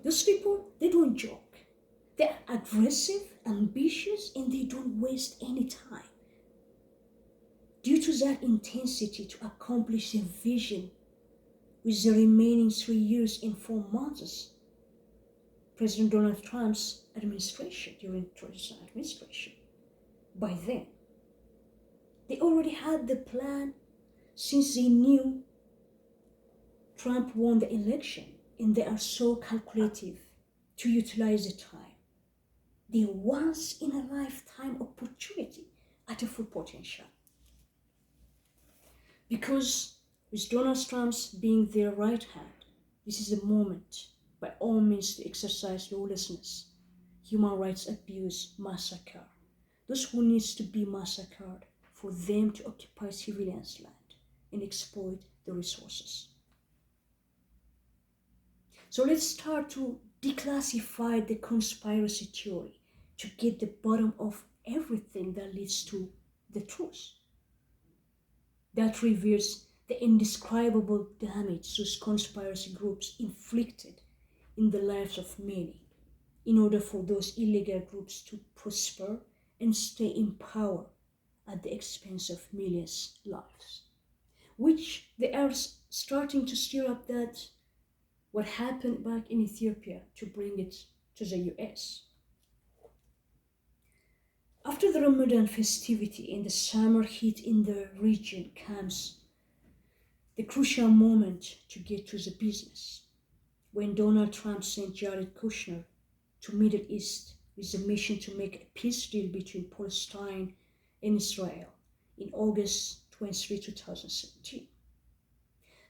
Those people, they don't joke. They're aggressive, ambitious, and they don't waste any time. Due to that intensity to accomplish their vision with the remaining 3 years and 4 months, President Donald Trump's administration, during Trump's administration, by then, they already had the plan since they knew Trump won the election, and they are so calculative to utilize the time. The once in a lifetime opportunity at a full potential. Because with Donald Trump's being their right hand, this is a moment by all means to exercise lawlessness, human rights abuse, massacre. Those who needs to be massacred for them to occupy civilians' land and exploit the resources. So let's start to declassify the conspiracy theory to get the bottom of everything that leads to the truth. That reveals the indescribable damage those conspiracy groups inflicted in the lives of many in order for those illegal groups to prosper and stay in power at the expense of millions' lives. Which they are starting to stir up that what happened back in Ethiopia to bring it to the US. After the Ramadan festivity and the summer heat in the region comes the crucial moment to get to the business, when Donald Trump sent Jared Kushner to Middle East with the mission to make a peace deal between Palestine and Israel in August 23, 2017.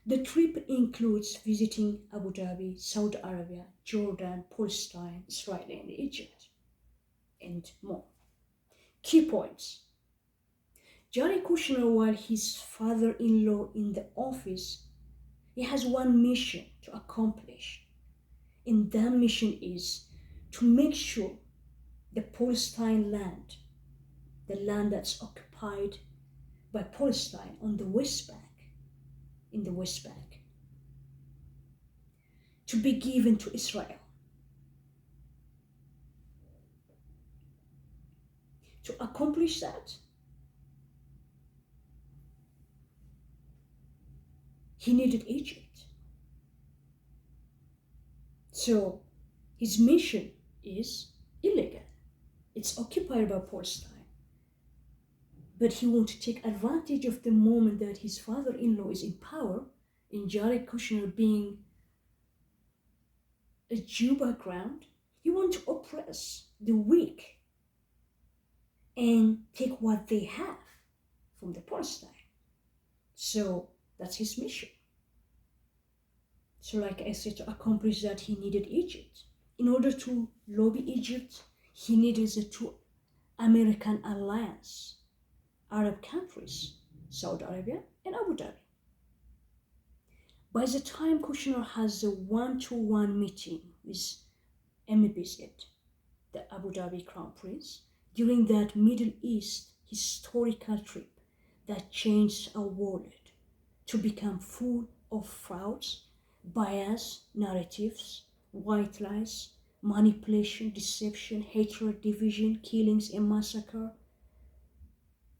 The trip includes visiting Abu Dhabi, Saudi Arabia, Jordan, Palestine, Israel, and Egypt, and more. Key points. Jared Kushner, while his father-in-law in the office, he has one mission to accomplish. And that mission is to make sure the Palestine land, the land that's occupied by Palestine on the West Bank, in the West Bank, to be given to Israel. To accomplish that, he needed Egypt. So his mission is illegal. It's occupied by Palestine. But he wants to take advantage of the moment that his father-in-law is in power, and Jared Kushner being a Jew background, he wants to oppress the weak and take what they have from the Palestine. So that's his mission. So like I said, to accomplish that, he needed Egypt. In order to lobby Egypt, he needed the two American alliance, Arab countries, Saudi Arabia and Abu Dhabi. By the time Kushner has a one-to-one meeting with MBZ, the Abu Dhabi Crown Prince, during that Middle East historical trip that changed our world to become full of frauds, bias, narratives, white lies, manipulation, deception, hatred, division, killings, and massacre,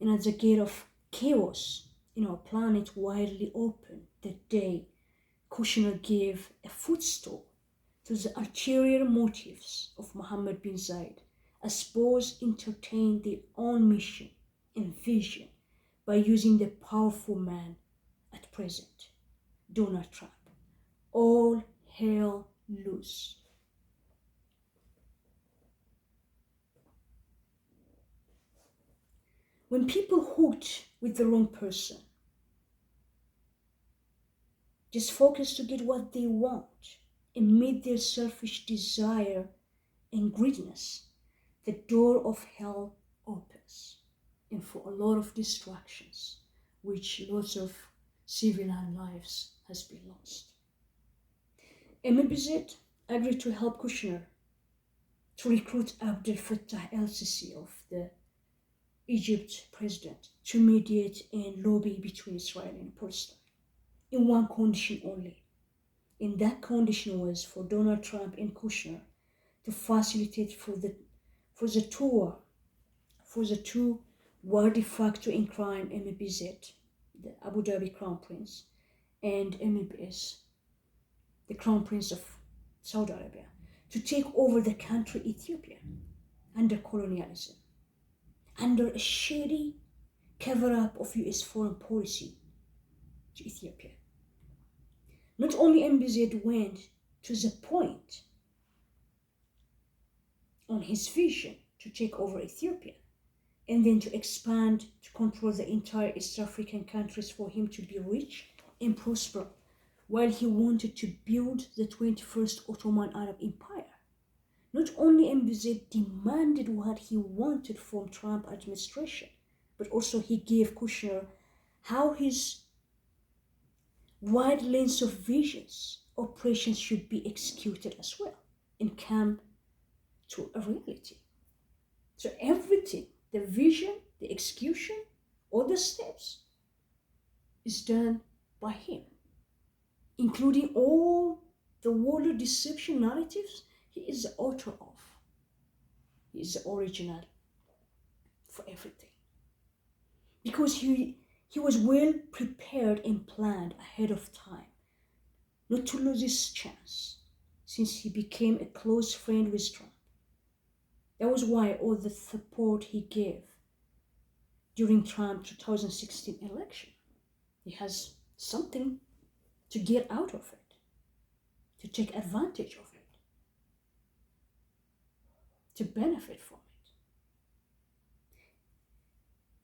and at the gate of chaos in our planet widely open the day Kushner gave a footstool to the ulterior motives of Mohammed bin Zayed, as both entertained their own mission and vision by using the powerful man at present, Donald Trump. All hell loose. When people hooked with the wrong person, just focus to get what they want and meet their selfish desire and greediness, the door of hell opens, and for a lot of distractions, which lots of civilian lives has been lost. MBZ agreed to help Kushner to recruit Abdel Fattah el-Sisi of the Egypt president to mediate and lobby between Israel and Palestine, in one condition only, And that condition was for Donald Trump and Kushner to facilitate for the tour, for the two were de facto in crime MBZ, the Abu Dhabi Crown Prince, and MBS, the Crown Prince of Saudi Arabia, to take over the country Ethiopia under colonialism, under a shady cover-up of US foreign policy to Ethiopia. Not only MBZ went to the point on his vision to take over Ethiopia and then to expand to control the entire East African countries for him to be rich and prosper, while he wanted to build the 21st Ottoman Arab Empire. Not only MBZ demanded what he wanted from Trump administration, but also he gave Kushner how his wide lens of visions, operations should be executed as well and come to a reality. So everything, the vision, the execution, all the steps is done by him, including all the water deception narratives. He is the author of. He is the original for everything. Because he was well prepared and planned ahead of time not to lose his chance, since he became a close friend with Trump. That was why all the support he gave during Trump's 2016 election. He has something to get out of it, to take advantage of it, to benefit from it.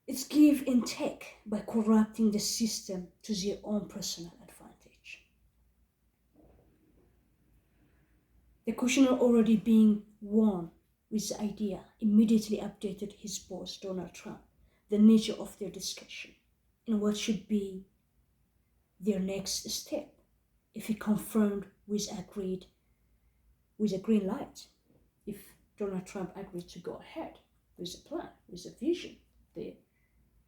It's give and take by corrupting the system to their own personal advantage. The Kushner, already being warned with the idea, immediately updated his boss, Donald Trump, the nature of their discussion and what should be their next step if he confirmed with a green light, if Donald Trump agreed to go ahead with the plan, with the vision, the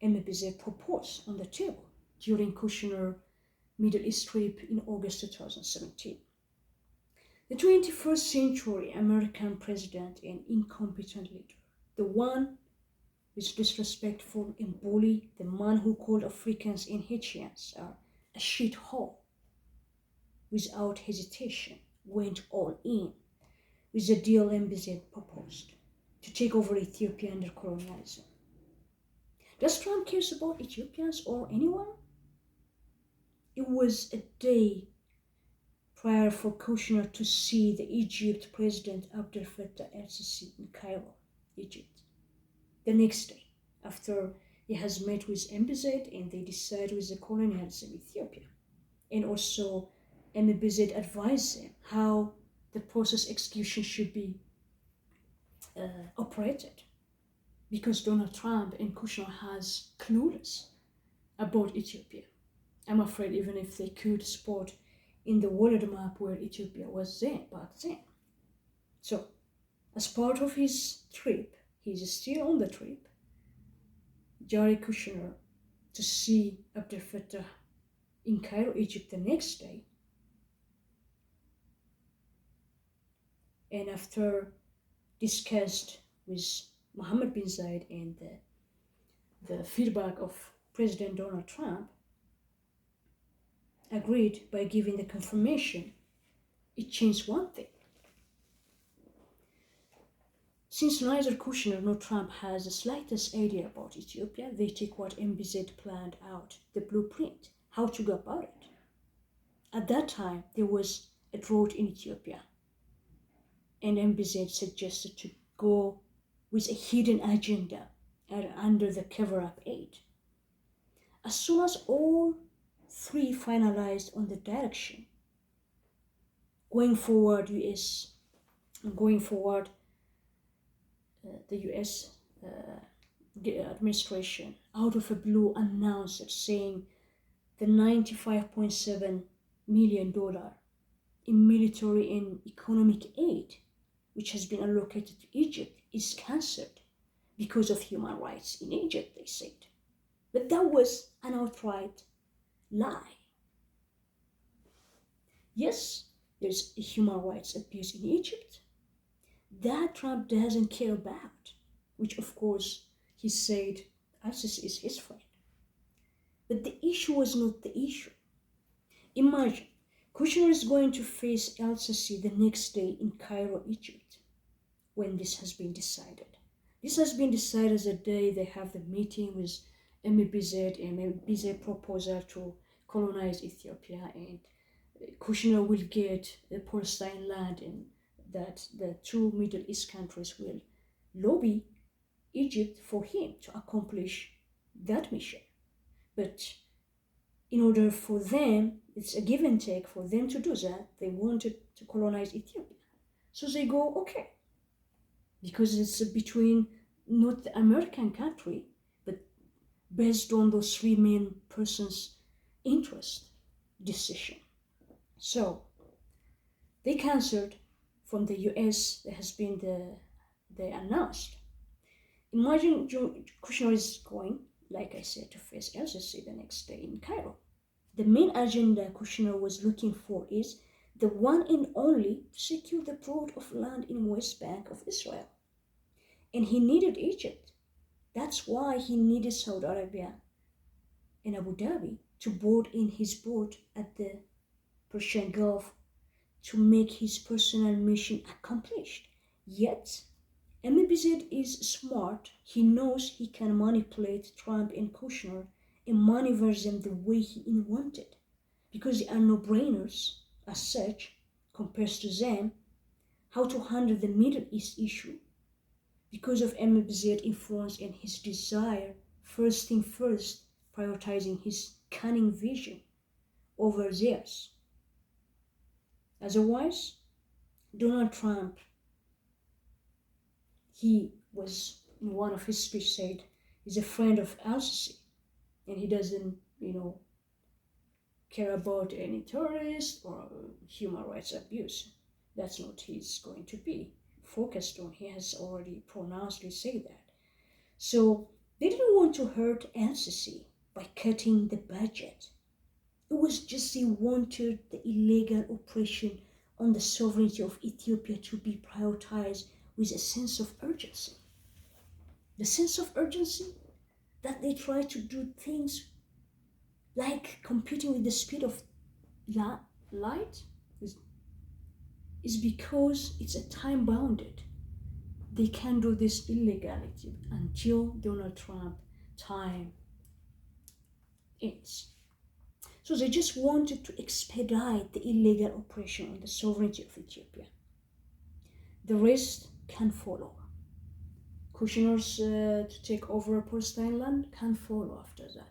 MBZ proposed on the table during Kushner's Middle East trip in August 2017. The 21st century American president and incompetent leader, the one with disrespectful and bully, the man who called Africans and Haitians a shithole, without hesitation went all in with the deal MBZ proposed to take over Ethiopia under colonialism. Does Trump care about Ethiopians or anyone? It was a day prior for Kushner to see the Egypt President Abdel Fattah el-Sisi in Cairo, Egypt. The next day, after he has met with MBZ and they decide with the colonialism in Ethiopia. And also MBZ advised them how the process execution should be operated. Because Donald Trump and Kushner has clueless about Ethiopia. I'm afraid even if they could spot in the world map where Ethiopia was there back then. So, as part of his trip, he's still on the trip, Jared Kushner, to see Abdel Fattah in Cairo, Egypt the next day. And after discussed with Mohammed bin Zayed and the feedback of President Donald Trump, agreed by giving the confirmation, it changed one thing. Since neither Kushner nor Trump has the slightest idea about Ethiopia, they take what MBZ planned out, the blueprint, how to go about it. At that time, there was a drought in Ethiopia, and MBZ suggested to go with a hidden agenda under the cover-up aid. As soon as all three finalized on the direction, going forward, the US administration out of the blue announced it, saying the $95.7 million in military and economic aid, which has been allocated to Egypt, is cancelled because of human rights in Egypt, they said. But that was an outright lie. Yes, there's human rights abuse in Egypt. That Trump doesn't care about, which of course he said ISIS is his friend. But the issue was not the issue. Imagine, Kushner is going to face El-Sisi the next day in Cairo, Egypt, when this has been decided. This has been decided the day they have the meeting with MBZ and MBZ proposal to colonize Ethiopia, and Kushner will get the Palestine land, and that the two Middle East countries will lobby Egypt for him to accomplish that mission. But in order for them, it's a give and take for them to do that, they wanted to colonize Ethiopia. So they go, okay, because it's between not the American country, but based on those three main persons' interest decision. So they cancelled from the US. There has been they announced. Imagine Kushner is going, like I said, to face El-Sisi the next day in Cairo. The main agenda Kushner was looking for is the one and only to secure the plot of land in West Bank of Israel. And he needed Egypt. That's why he needed Saudi Arabia and Abu Dhabi to board in his boat at the Persian Gulf to make his personal mission accomplished. Yet, MBZ is smart. He knows he can manipulate Trump and Kushner and maneuver them the way he wanted, because they are no-brainers as such compared to them how to handle the Middle East issue because of MBZ influence and his desire, first thing first, prioritizing his cunning vision over theirs. Otherwise, Donald Trump, he was in one of his speeches said he's a friend of Al-Sisi and he doesn't, care about any terrorist or human rights abuse. That's not he's going to be focused on. He has already pronouncedly said that. So they didn't want to hurt Al-Sisi by cutting the budget. It was just they wanted the illegal oppression on the sovereignty of Ethiopia to be prioritized with a sense of urgency. The sense of urgency that they try to do things like competing with the speed of light is because it's a time bounded. They can do this illegality until Donald Trump time ends. So they just wanted to expedite the illegal oppression on the sovereignty of Ethiopia. The rest can follow. Kushner's to take over Palestine land can follow after that.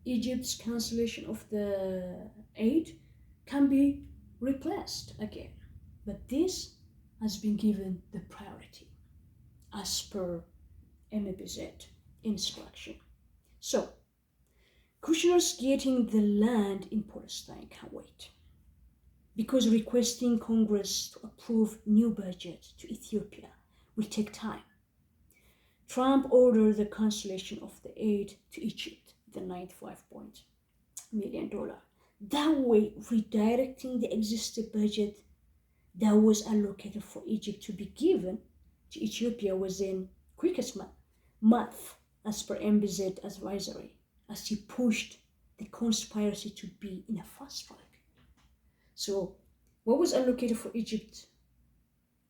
Egypt's cancellation of the aid can be replaced again. But this has been given the priority as per MBZ instruction. So, Kushner's getting the land in Palestine can wait, because requesting Congress to approve new budget to Ethiopia will take time. Trump ordered the cancellation of the aid to Egypt, the $95 million. That way, redirecting the existing budget that was allocated for Egypt to be given to Ethiopia within quickest month, as per MBZ advisory, as he pushed the conspiracy to be in a fast track. So what was allocated for Egypt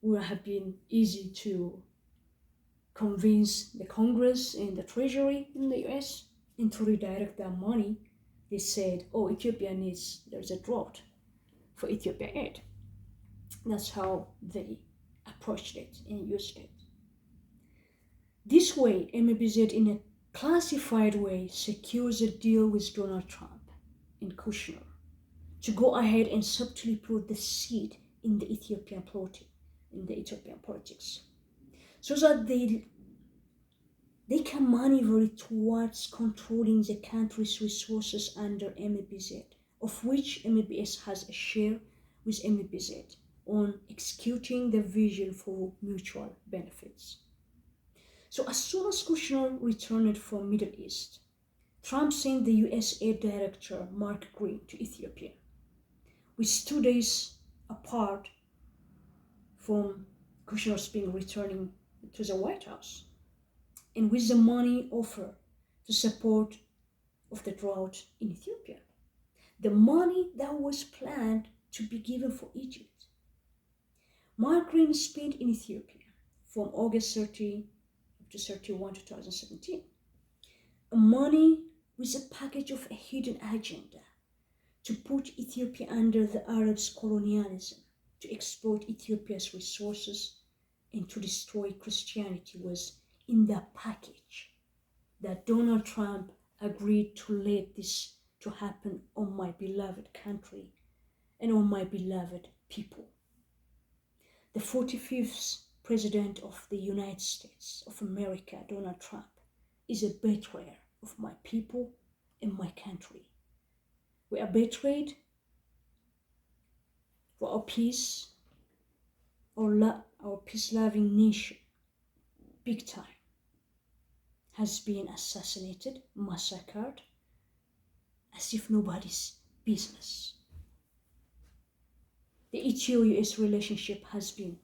would have been easy to convince the Congress and the Treasury in the US and to redirect that money. They said, oh, Ethiopia needs, there's a drought for Ethiopia aid. That's how they approached it and used it. This way, MBZ in a classified way secures a deal with Donald Trump and Kushner to go ahead and subtly put the seed in the Ethiopian politics, so that they can maneuver towards controlling the country's resources under MBZ, of which MBS has a share with MBZ on executing the vision for mutual benefits. So as soon as Kushner returned from Middle East, Trump sent the US Aid Director Mark Green to Ethiopia with 2 days apart from Kushner's being returning to the White House, and with the money offered to support of the drought in Ethiopia, the money that was planned to be given for Egypt. Mark Green spent in Ethiopia from August 30 to 31, 2017, money with a package of a hidden agenda to put Ethiopia under the Arabs' colonialism, to exploit Ethiopia's resources, and to destroy Christianity was in the package that Donald Trump agreed to let this to happen on my beloved country and on my beloved people. The 45th President of the United States of America, Donald Trump, is a betrayer of my people and my country. We are betrayed for our peace, our peace-loving nation, big time, has been assassinated, massacred, as if nobody's business. The Ethio-US relationship has been